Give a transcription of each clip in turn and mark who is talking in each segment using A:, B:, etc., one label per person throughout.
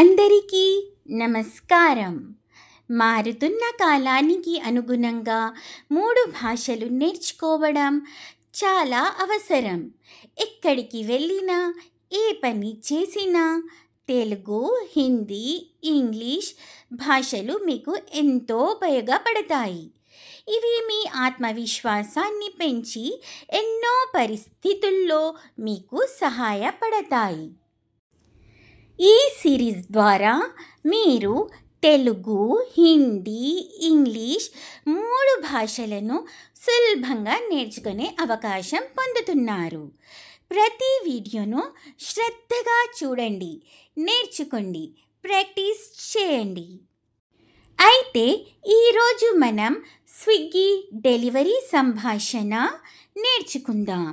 A: అందరికీ నమస్కారం. మారుతున్న కాలానికి అనుగుణంగా 3 భాషలు నేర్చుకోవడం చాలా అవసరం. ఎక్కడికి వెళ్ళినా, ఏ పని చేసినా తెలుగు, హిందీ, ఇంగ్లీష్ భాషలు మీకు ఎంతో ఉపయోగపడతాయి. ఇవి మీ ఆత్మవిశ్వాసాన్ని పెంచి ఎన్నో పరిస్థితుల్లో మీకు సహాయపడతాయి. ఈ సిరీస్ ద్వారా మీరు తెలుగు, హిందీ, ఇంగ్లీష్ 3 భాషలను సులభంగా నేర్చుకునే అవకాశం పొందుతున్నారు. ప్రతి వీడియోను శ్రద్ధగా చూడండి, నేర్చుకోండి, ప్రాక్టీస్ చేయండి. అయితే ఈరోజు మనం స్విగ్గీ డెలివరీ సంభాషణ నేర్చుకుందాం.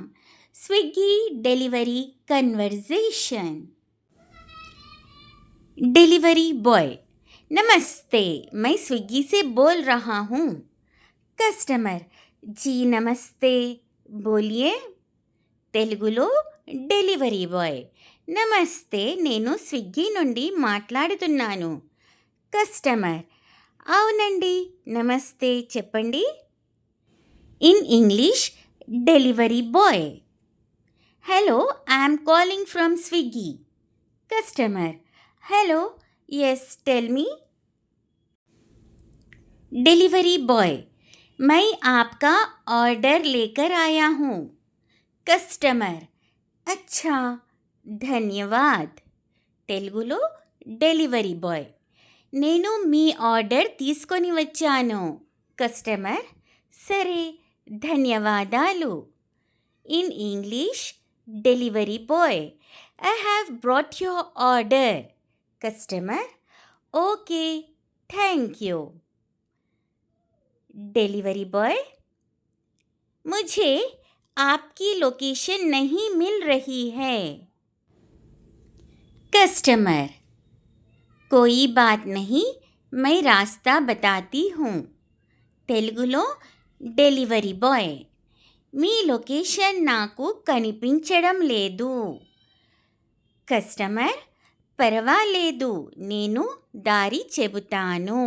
A: Swiggy delivery conversation. Delivery boy: नमस्ते, मैं स्विगी से बोल रहा हूँ. कस्टमर: जी नमस्ते, बोलिए. తెలుగులో డెలివరీ బాయ్: నమస్తే, నేను స్విగ్గీ నుండి మాట్లాడుతున్నాను. కస్టమర్: అవునండి, నమస్తే, చెప్పండి. In English delivery boy: hello, I'm calling from Swiggy. Customer: hello, yes, tell me. Delivery boy: मैं आपका ऑर्डर लेकर आया हूँ. कस्टमर: अच्छा, धन्यवाद. తెలుగులో డెలివరీ బాయ్: నేను మీ ఆర్డర్ తీసుకొని వచ్చాను. కస్టమర్: సరే, ధన్యవాదాలు. In English delivery boy: I have brought your order. Customer: okay, thank you. Delivery boy: मुझे आपकी लोकेशन नहीं मिल रही है. कस्टमर: कोई बात नहीं, मैं रास्ता बताती हूँ. తెలుగులో డెలివరీ బాయ్: మీ లొకేషన్ నాకు కనిపించడం లేదు. కస్టమర్: పర్వాలేదు, నేను దారి చెబుతాను.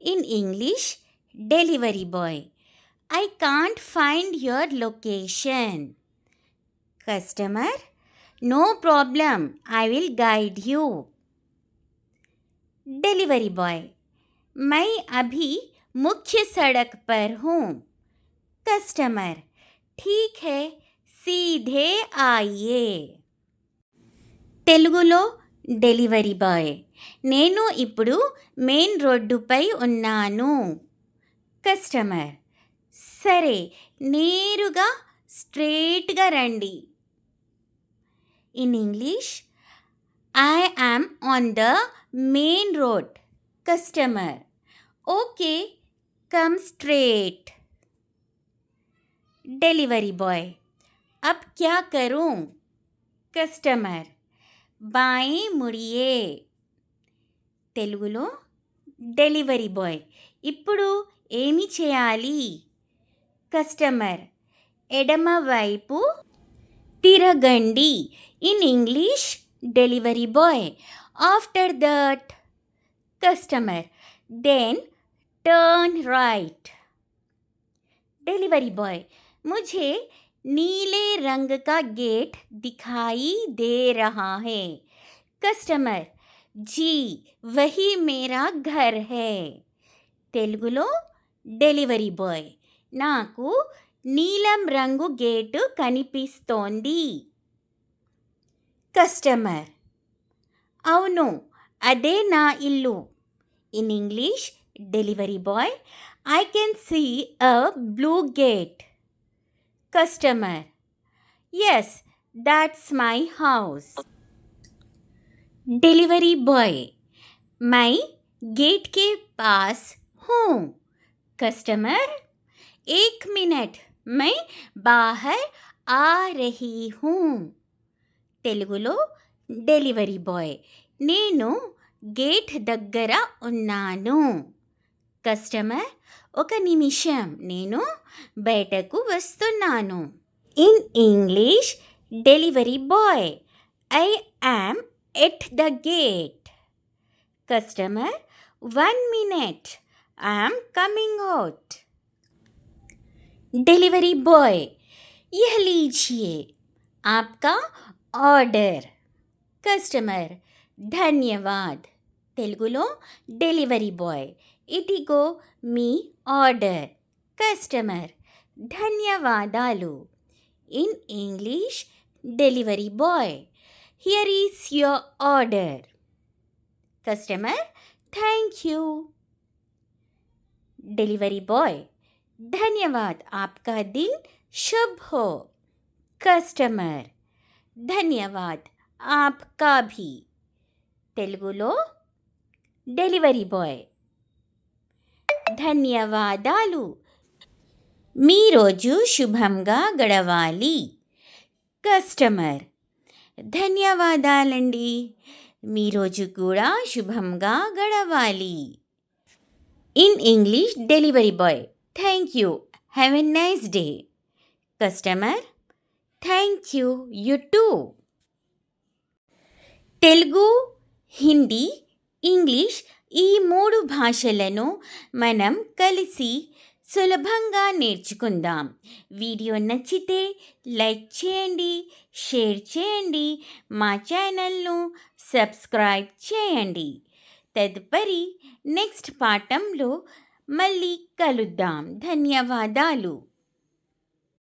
A: In English delivery boy: I can't find your location. Customer: no problem, I will guide you. Delivery boy: मैं अभी मुख्य सड़क पर हूँ. कस्टमर: ठीक है, सीधे आइए. తెలుగులో డెలివరీ బాయ్: నేను ఇప్పుడు మెయిన్ రోడ్డుపై ఉన్నాను. కస్టమర్: సరే, నేరుగా స్ట్రేట్గా రండి. In English I am on the main road. Customer: okay, come straight. Delivery boy: अब क्या करूं? कस्टमर: బాయ్ ముడియే. తెలుగులో డెలివరీ బాయ్: ఇప్పుడు ఏమి చేయాలి? కస్టమర్: ఎడమవైపు తిరగండి. In English delivery boy: after that. Customer: then turn right. Delivery boy: मुझे नीले रंग का गेट दिखाई दे रहा है. कस्टमर: जी, वही मेरा घर है. తెలుగులో డెలివరీ బాయ్: నాకు నీలం రంగు గేటు కనిపిస్తోంది. కస్టమర్: అవును, అదే నా ఇల్లు. In English delivery bye: I can see a blue gate. Customer: yes, that's my house. Delivery boy: मैं गेट के पास हूँ. कस्टमर: एक मिनट, मैं बाहर आ रही हूँ. తెలుగులో డెలివరీ బాయ్: నేను గేట్ దగ్గర ఉన్నాను. కస్టమర్: ఒక నిమిషం, నేను బయటకు వస్తున్నాను. In English delivery boy: I am at the gate. Customer 1 minute, I am coming out. Delivery boy यह लीजिए आपका ఆర్డర్. కస్టమర్ ధన్యవాద్. తెలుగులో డెలివరీ బాయ్ ఇదిగో మీ ఆర్డర్. కస్టమర్ ధన్యవాదాలు. In English delivery bye here is your order. Customer thank you. Delivery boy धन्यवाद, आपका दिन शुभ हो. कस्टमर धन्यवाद आपका भी. తెలుగులో డెలివరీ బాయ్ ధన్యవాదాలు. మీ రోజు శుభంగా గడవాలి. కస్టమర్ ధన్యవాదాలండి, మీ రోజు కూడా శుభంగా గడవాలి. In English, delivery boy, thank you, have a nice day. Customer, thank you, you too. Telugu, Hindi, English ఈ 3 భాషలను మనం కలిసి సులభంగా నేర్చుకుందాం. వీడియో నచ్చితే లైక్ చేయండి, షేర్ చేయండి, మా ఛానల్ను సబ్స్క్రైబ్ చేయండి. తదుపరి నెక్స్ట్ పాఠంలో మళ్ళీ కలుద్దాం. ధన్యవాదాలు.